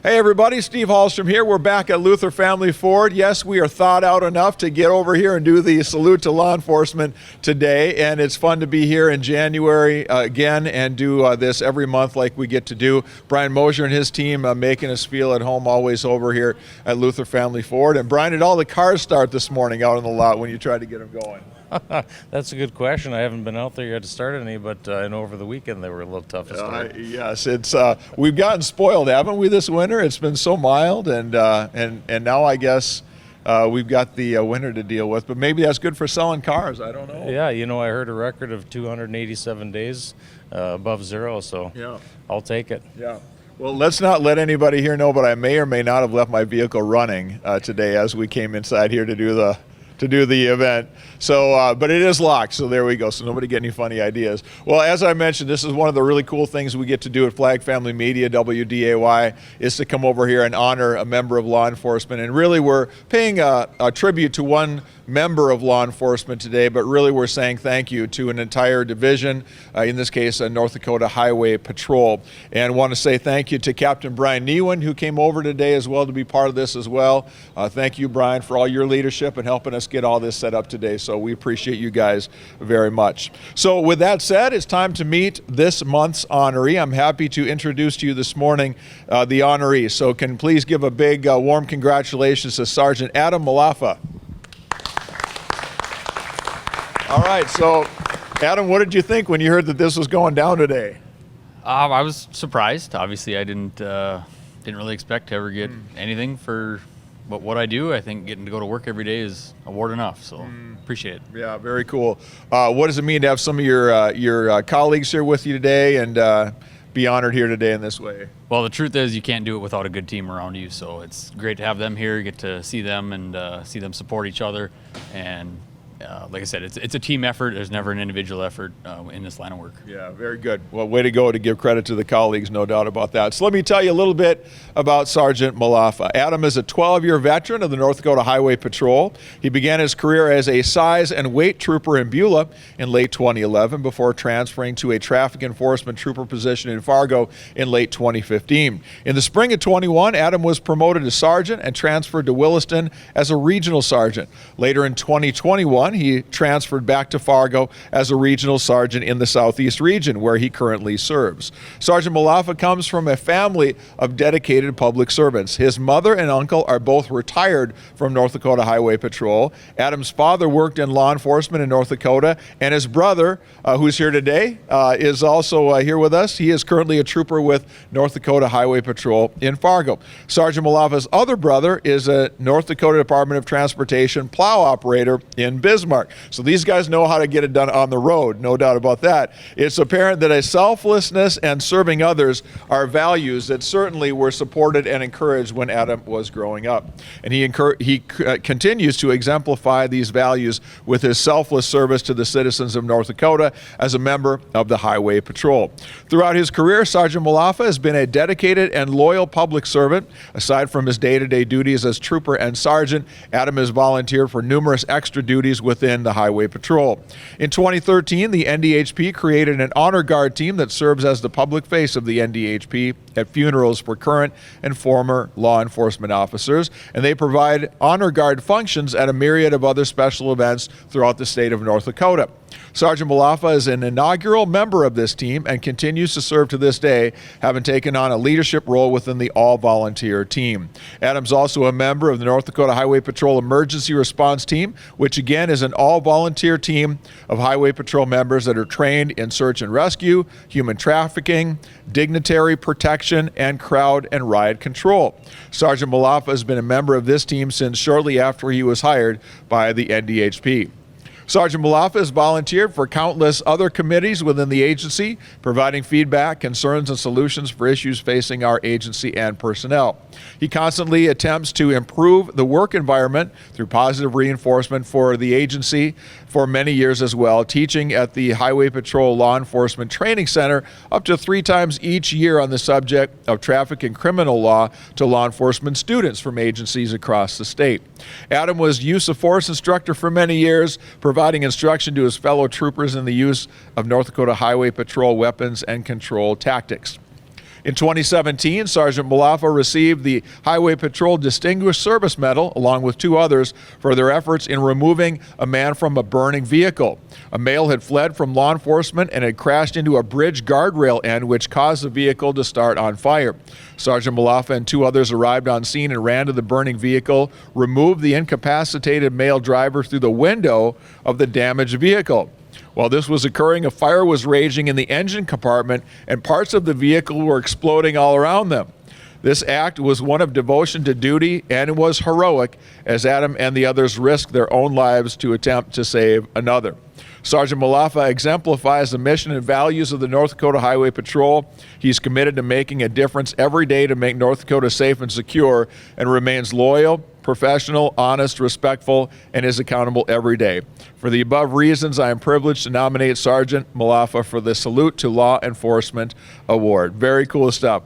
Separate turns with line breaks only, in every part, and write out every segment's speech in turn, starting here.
Hey everybody, Steve Hallstrom here. We're back at Luther Family Ford. Yes, we are thawed out enough to get over here and do the salute to law enforcement today, and it's fun to be here in January again and do this every month like we get to do. Brian Mosier and his team making us feel at home always over here at Luther Family Ford. And Brian, did all the cars start this morning out on the lot when you tried to get them going?
That's a good question. I haven't been out there yet to start any, but I know over the weekend they were a little tough to start.
Yes, it's we've gotten spoiled, haven't we, this winter? It's been so mild, and now I guess we've got the winter to deal with. But maybe that's good for selling cars. I don't know.
Yeah, I heard a record of 287 days above zero, so yeah. I'll take it.
Yeah. Well, let's not let anybody here know, but I may or may not have left my vehicle running today as we came inside here to do the event. So, but it is locked, so there we go. So nobody get any funny ideas. Well, as I mentioned, this is one of the really cool things we get to do at Flag Family Media, WDAY, is to come over here and honor a member of law enforcement. And really, we're paying a tribute to one member of law enforcement today, but really we're saying thank you to an entire division, in this case, North Dakota Highway Patrol. And want to say thank you to Captain Brian Newen, who came over today as well to be part of this as well. Thank you, Brian, for all your leadership and helping us get all this set up today. So we appreciate you guys very much. So with that said, it's time to meet this month's honoree. I'm happy to introduce to you this morning the honoree. So can please give a big warm congratulations to Sgt Adam Malafa. All right, so Adam, what did you think when you heard that this was going down today?
I was surprised. Obviously, I didn't really expect to ever get anything for what I do. I think getting to go to work every day is award enough, so appreciate it.
Yeah, very cool. What does it mean to have some of your colleagues here with you today and be honored here today in this way?
Well, the truth is you can't do it without a good team around you, so it's great to have them here, get to see them and see them support each other. And like I said, it's a team effort. There's never an individual effort in this line of work.
Yeah, very good. Well, way to go to give credit to the colleagues, no doubt about that. So let me tell you a little bit about Sgt Malafa. Adam is a 12-year veteran of the North Dakota Highway Patrol. He began his career as a size and weight trooper in Beulah in late 2011 before transferring to a traffic enforcement trooper position in Fargo in late 2015. In the spring of 21, Adam was promoted to sergeant and transferred to Williston as a regional sergeant. Later in 2021, he transferred back to Fargo as a regional sergeant in the Southeast region, where he currently serves. Sgt Malafa comes from a family of dedicated public servants. His mother and uncle are both retired from North Dakota Highway Patrol. Adam's father worked in law enforcement in North Dakota, and his brother, who's here today, is also here with us. He is currently a trooper with North Dakota Highway Patrol in Fargo. Sgt Malafa's other brother is a North Dakota Department of Transportation plow operator in Bismarck. So these guys know how to get it done on the road, no doubt about that. It's apparent that a selflessness and serving others are values that certainly were supported and encouraged when Adam was growing up. And he continues to exemplify these values with his selfless service to the citizens of North Dakota as a member of the Highway Patrol. Throughout his career, Sgt Malafa has been a dedicated and loyal public servant. Aside from his day-to-day duties as trooper and sergeant, Adam has volunteered for numerous extra duties within the Highway Patrol. In 2013, the NDHP created an honor guard team that serves as the public face of the NDHP at funerals for current and former law enforcement officers, and they provide honor guard functions at a myriad of other special events throughout the state of North Dakota. Sgt Malafa is an inaugural member of this team and continues to serve to this day, having taken on a leadership role within the all-volunteer team. Adam's also a member of the North Dakota Highway Patrol Emergency Response Team, which again is an all-volunteer team of Highway Patrol members that are trained in search and rescue, human trafficking, dignitary protection, and crowd and riot control. Sgt Malafa has been a member of this team since shortly after he was hired by the NDHP. Sgt Malafa has volunteered for countless other committees within the agency, providing feedback, concerns, and solutions for issues facing our agency and personnel. He constantly attempts to improve the work environment through positive reinforcement for the agency for many years as well, teaching at the Highway Patrol Law Enforcement Training Center up to 3 times each year on the subject of traffic and criminal law to law enforcement students from agencies across the state. Adam was use of force instructor for many years, providing instruction to his fellow troopers in the use of North Dakota Highway Patrol weapons and control tactics. In 2017, Sergeant Malafa received the Highway Patrol Distinguished Service Medal, along with 2 others, for their efforts in removing a man from a burning vehicle. A male had fled from law enforcement and had crashed into a bridge guardrail end, which caused the vehicle to start on fire. Sergeant Malafa and 2 others arrived on scene and ran to the burning vehicle, removed the incapacitated male driver through the window of the damaged vehicle. While this was occurring, a fire was raging in the engine compartment and parts of the vehicle were exploding all around them. This act was one of devotion to duty, and it was heroic as Adam and the others risked their own lives to attempt to save another. Sergeant Malafa exemplifies the mission and values of the North Dakota Highway Patrol. He's committed to making a difference every day to make North Dakota safe and secure, and remains loyal, professional, honest, respectful, and is accountable every day. For the above reasons, I am privileged to nominate Sergeant Malafa for the Salute to Law Enforcement Award. Very cool stuff.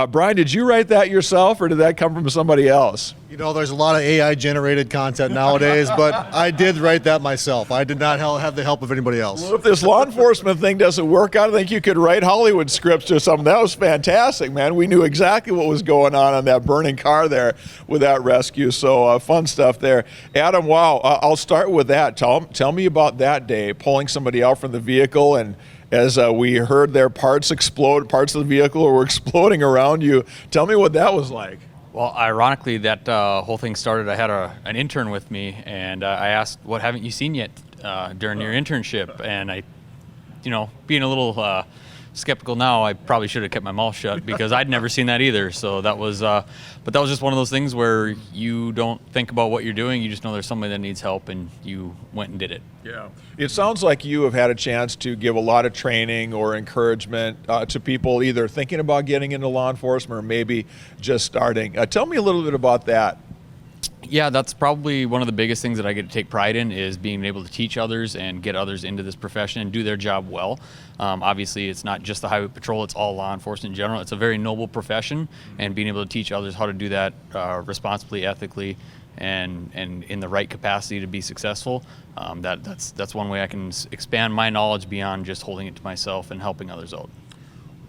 Brian, did you write that yourself, or did that come from somebody else?
You know, there's a lot of AI-generated content nowadays, but I did write that myself. I did not have the help of anybody else.
Well, if this law enforcement thing doesn't work out, I think you could write Hollywood scripts or something. That was fantastic, man. We knew exactly what was going on that burning car there with that rescue. So fun stuff there. Adam, wow, I'll start with that. Tell me about that day, pulling somebody out from the vehicle, and as we heard their parts explode, parts of the vehicle were exploding around you. Tell me what that was like.
Well, ironically, that whole thing started. I had an intern with me, and I asked, "What haven't you seen yet during your internship?" And I, being a little skeptical now, I probably should have kept my mouth shut because I'd never seen that either. So that was, but that was just one of those things where you don't think about what you're doing. You just know there's somebody that needs help, and you went and did it.
Yeah. It sounds like you have had a chance to give a lot of training or encouragement to people either thinking about getting into law enforcement or maybe just starting. Tell me a little bit about that.
Yeah, that's probably one of the biggest things that I get to take pride in, is being able to teach others and get others into this profession and do their job well. Obviously, it's not just the Highway Patrol, it's all law enforcement in general. It's a very noble profession, and being able to teach others how to do that responsibly, ethically, and in the right capacity to be successful, that's one way I can expand my knowledge beyond just holding it to myself and helping others out.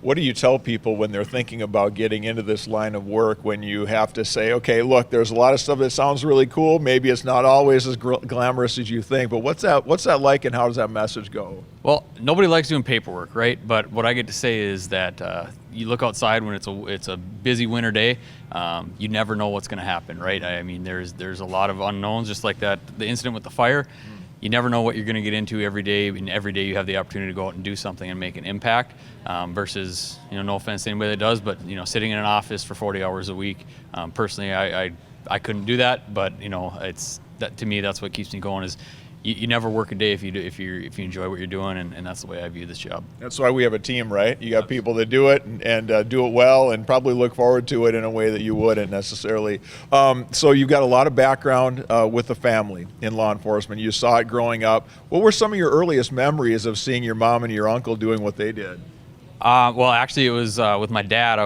What do you tell people when they're thinking about getting into this line of work, when you have to say, okay, look, there's a lot of stuff that sounds really cool. Maybe it's not always as glamorous as you think, but what's that like, and how does that message go?
Well, nobody likes doing paperwork, right? But what I get to say is that you look outside when it's a busy winter day, you never know what's going to happen, right? I mean, there's a lot of unknowns, just like that, the incident with the fire. You never know what you're going to get into every day, and every day you have the opportunity to go out and do something and make an impact, versus, no offense to anybody that does, but, sitting in an office for 40 hours a week. Personally, I couldn't do that, but, it's that, to me, that's what keeps me going, is you never work a day if you enjoy what you're doing, and that's the way I view this job. That's
why we have a team, right? You got people that do it and do it well, and probably look forward to it in a way that you wouldn't necessarily. So you've got a lot of background with the family in law enforcement. You saw it growing up. What were some of your earliest memories of seeing your mom and your uncle doing what they did?
Well, actually, it was with my dad.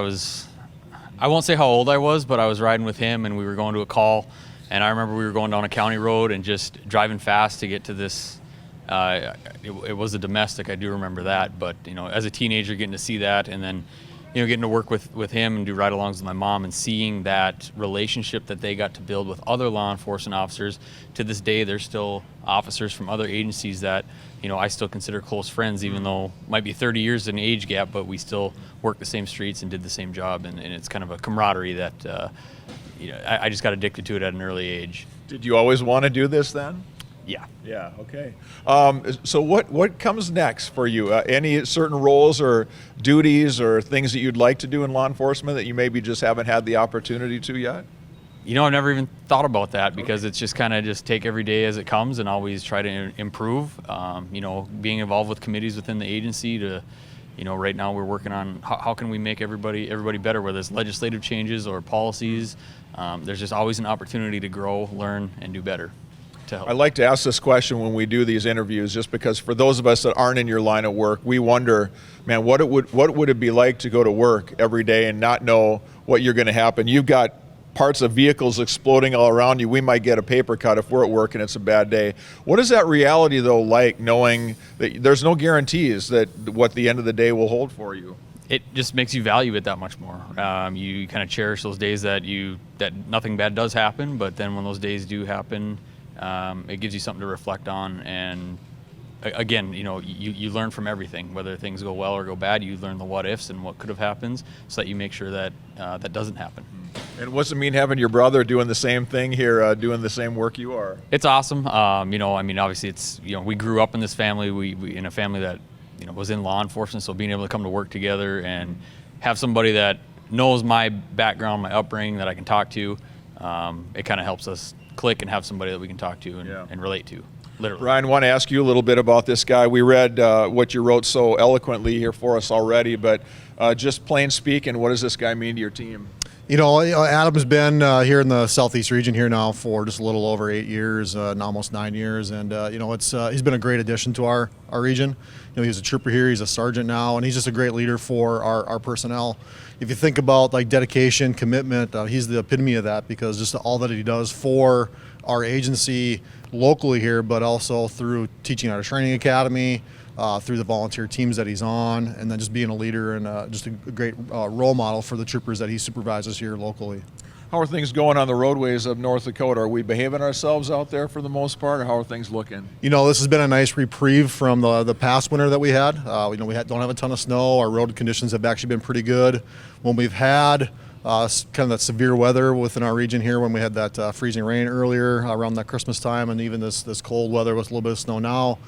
I won't say how old I was, but I was riding with him, and we were going to a call. And I remember we were going down a county road and just driving fast to get to this. It was a domestic, I do remember that. But, as a teenager, getting to see that, and then, getting to work with him and do ride-alongs with my mom, and seeing that relationship that they got to build with other law enforcement officers. To this day, there's still officers from other agencies that, I still consider close friends, even though it might be 30 years in age gap, but we still worked the same streets and did the same job. And it's kind of a camaraderie that, I just got addicted to it at an early age.
Did you always want to do this then?
Yeah.
Yeah, okay. So what comes next for you? Any certain roles or duties or things that you'd like to do in law enforcement that you maybe just haven't had the opportunity to yet?
I've never even thought about that, because it's just kind of just take every day as it comes and always try to improve. Being involved with committees within the agency to, right now we're working on how can we make everybody better, whether it's legislative changes or policies. There's just always an opportunity to grow, learn, and do better.
I like to ask this question when we do these interviews, just because for those of us that aren't in your line of work, we wonder, man, what would it be like to go to work every day and not know what you're going to happen? You've got parts of vehicles exploding all around you. We might get a paper cut if we're at work and it's a bad day. What is that reality, though, like, knowing that there's no guarantees that what the end of the day will hold for you?
it just makes you value it that much more. You kind of cherish those days that nothing bad does happen, but then when those days do happen, it gives you something to reflect on. And again, you learn from everything, whether things go well or go bad. You learn the what ifs and what could have happened, so that you make sure that that doesn't happen.
And what's it mean having your brother doing the same thing here, doing the same work you are?
It's awesome. Obviously, it's we grew up in this family. We in a family that was in law enforcement, so being able to come to work together and have somebody that knows my background, my upbringing, that I can talk to, it kind of helps us click and have somebody that we can talk to and relate to. Literally.
Brian, I want to ask you a little bit about this guy. We read what you wrote so eloquently here for us already, but just plain speaking, what does this guy mean to your team?
Adam's been here in the southeast region here now for just a little over 8 years, almost 9 years, and he's been a great addition to our region. He's a trooper here, he's a sergeant now, and he's just a great leader for our personnel. If you think about like dedication, commitment, he's the epitome of that, because just all that he does for our agency locally here, but also through teaching at a training academy, through the volunteer teams that he's on, and then just being a leader and just a great role model for the troopers that he supervises here locally.
How are things going on the roadways of North Dakota? Are we behaving ourselves out there for the most part, or how are things looking?
This has been a nice reprieve from the past winter that we had. We don't have a ton of snow. Our road conditions have actually been pretty good. When we've had kind of that severe weather within our region here, when we had that freezing rain earlier around that Christmas time, and even this cold weather with a little bit of snow now,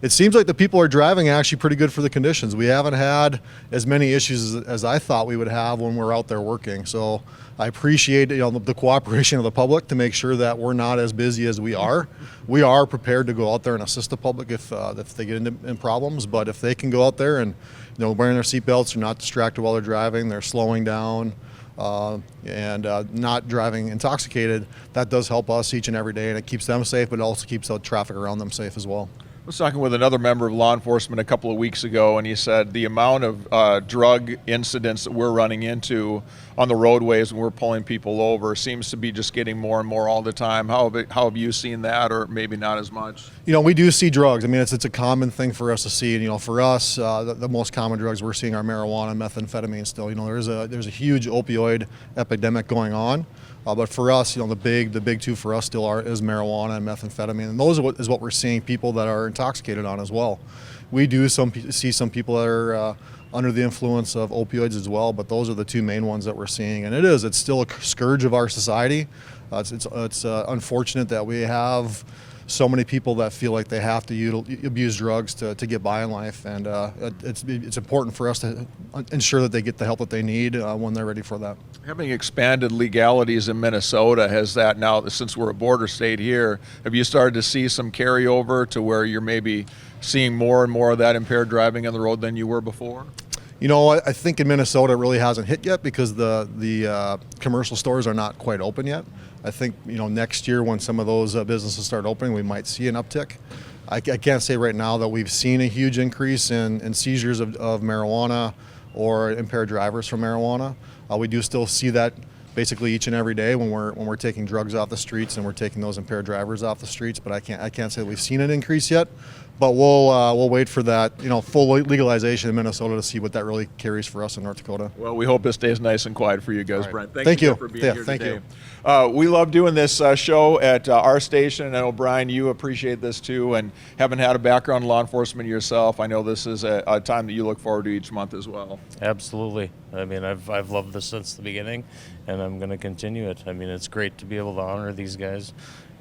it seems like the people are driving actually pretty good for the conditions. We haven't had as many issues as I thought we would have when we're out there working. So I appreciate the cooperation of the public to make sure that we're not as busy as we are. We are prepared to go out there and assist the public if they get in problems. But if they can go out there and wearing their seatbelts, they're not distracted while they're driving, they're slowing down, and not driving intoxicated, that does help us each and every day, and it keeps them safe, but it also keeps the traffic around them safe as well.
I was talking with another member of law enforcement a couple of weeks ago, and he said the amount of drug incidents that we're running into on the roadways when we're pulling people over seems to be just getting more and more all the time. How have you seen that, or maybe not as much?
We do see drugs. I mean, it's a common thing for us to see. And, for us, the most common drugs we're seeing are marijuana and methamphetamine still. There's a huge opioid epidemic going on. But for us, the big two for us still is marijuana and methamphetamine, and those is what we're seeing people that are intoxicated on as well. We do see some people that are under the influence of opioids as well, but those are the two main ones that we're seeing, and it's still a scourge of our society. It's unfortunate that we have so many people that feel like they have to abuse drugs to get by in life, and it's important for us to ensure that they get the help that they need when they're ready for that.
Having expanded legalities in Minnesota, has that now, since we're a border state here, have you started to see some carryover to where you're maybe seeing more and more of that impaired driving on the road than you were before?
I think in Minnesota it really hasn't hit yet because the commercial stores are not quite open yet. I think next year when some of those businesses start opening, we might see an uptick. I can't say right now that we've seen a huge increase in seizures of marijuana or impaired drivers from marijuana. We do still see that basically each and every day when we're taking drugs off the streets and we're taking those impaired drivers off the streets. But I can't say that we've seen an increase yet. But we'll wait for that full legalization in Minnesota to see what that really carries for us in North Dakota.
Well, we hope it stays nice and quiet for you guys,
right.
Brent.
Thank you
for being here
thank
today.
you.
We love doing this show at our station. I know, Brian, you appreciate this too, and having had a background in law enforcement yourself, I know this is a time that you look forward to each month as well.
Absolutely. I mean, I've loved this since the beginning, and I'm going to continue it. I mean, it's great to be able to honor these guys,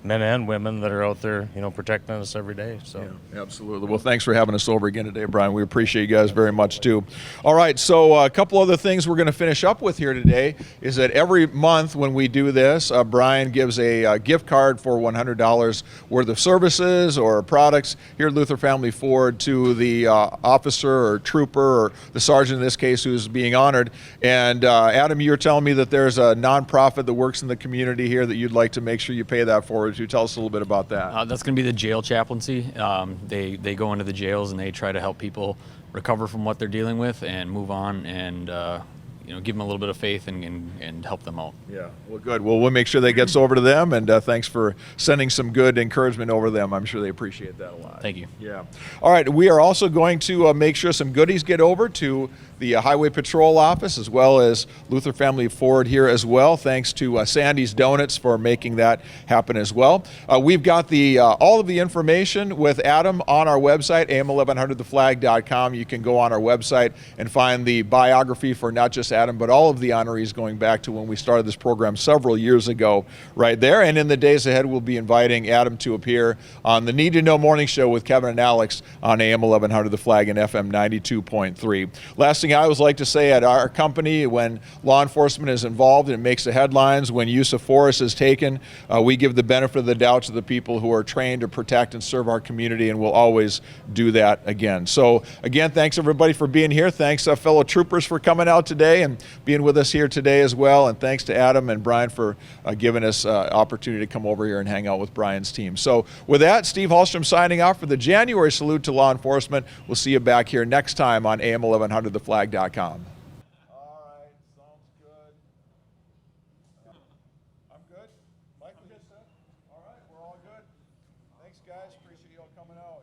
men and women that are out there, protecting us every day. So
yeah, absolutely. Well, thanks for having us over again today, Brian. We appreciate you guys very much too. All right, so a couple other things we're going to finish up with here today is that every month when we do this, Brian gives a gift card for $100 worth of services or products here at Luther Family Ford to the officer or trooper or the sergeant in this case who's being honored. And Adam, you were telling me that there's a nonprofit that works in the community here that you'd like to make sure you pay that forward to. Tell us a little bit about that.
That's going to be the jail chaplaincy. They go into the jails and they try to help people recover from what they're dealing with and move on and give them a little bit of faith and help them out.
Yeah, well, good. Well, we'll make sure that gets over to them, and thanks for sending some good encouragement over to them. I'm sure they appreciate that a lot.
Thank you.
Yeah. All right, we are also going to make sure some goodies get over to the Highway Patrol office, as well as Luther Family Ford here as well. Thanks to Sandy's Donuts for making that happen as well. We've got all of the information with Adam on our website, am1100theflag.com. You can go on our website and find the biography for not just Adam, but all of the honorees going back to when we started this program several years ago right there. And in the days ahead, we'll be inviting Adam to appear on the Need to Know Morning Show with Kevin and Alex on AM 1100 The Flag and FM 92.3. Last thing I always like to say at our company, when law enforcement is involved and it makes the headlines, when use of force is taken, we give the benefit of the doubt to the people who are trained to protect and serve our community, and we'll always do that again. So again, thanks everybody for being here. Thanks fellow troopers for coming out today and being with us here today as well. And thanks to Adam and Brian for giving us opportunity to come over here and hang out with Brian's team. So with that, Steve Hallstrom signing off for the January Salute to Law Enforcement. We'll see you back here next time on AM1100theflag.com. All right, sounds good. I'm good. Mike, we good, sir? All right, we're all good. Thanks, guys. Appreciate you all coming out.